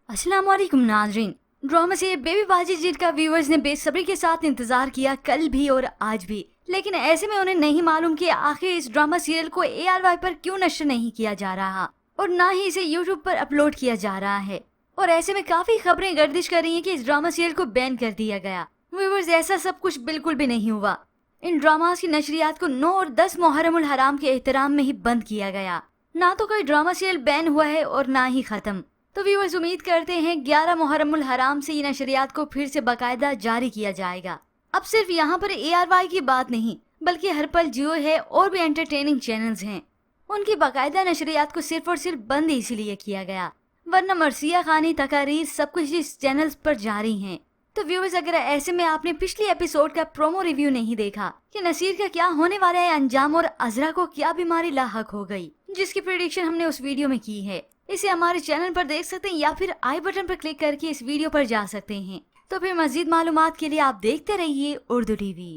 अस्सलाम वालेकुम नाज़रीन। ड्रामा से बेबी बाजी जिनका व्यूअर्स ने बेसब्री के साथ इंतजार किया कल भी और आज भी, लेकिन ऐसे में उन्हें नहीं मालूम कि आखिर इस ड्रामा सीरियल को ARY पर क्यों नशर नहीं किया जा रहा और ना ही इसे YouTube पर अपलोड किया जा रहा है। और ऐसे में काफी खबरें गर्दिश कर रही हैं कि इस ड्रामा सीरियल को बैन कर दिया गया। व्यूअर्स, ऐसा सब कुछ बिल्कुल भी नहीं हुआ। इन ड्रामास की नशरियात को 9 और 10 मुहर्रम उल हराम के एहतराम में ही बंद किया गया। ना तो कोई ड्रामा सीरियल बैन हुआ है और ना ही खत्म। तो व्यूअर्स, उम्मीद करते हैं 11 मुहर्रम उल हराम से इन नशरियात को फिर से बाकायदा जारी किया जाएगा। अब सिर्फ यहाँ पर ARY की बात नहीं, बल्कि हर पल जियो है और भी एंटरटेनिंग चैनल्स हैं। उनकी बाकायदा नशरियात को सिर्फ और सिर्फ बंद इसलिए किया गया, वरना मरसिया खानी तकारीर सब कुछ इस चैनल्स पर जारी हैं। तो व्यूअर्स, अगर ऐसे में आपने पिछली एपिसोड का प्रोमो रिव्यू नहीं देखा कि नसीर का क्या होने वाला है अंजाम और अजरा को क्या बीमारी लाहक हो गई, जिसकी प्रेडिक्शन हमने उस वीडियो में की है, इसे हमारे चैनल पर देख सकते हैं या फिर आई बटन पर क्लिक करके इस वीडियो पर जा सकते हैं। तो फिर मजीद मालूमात के लिए आप देखते रहिए उर्दू TV।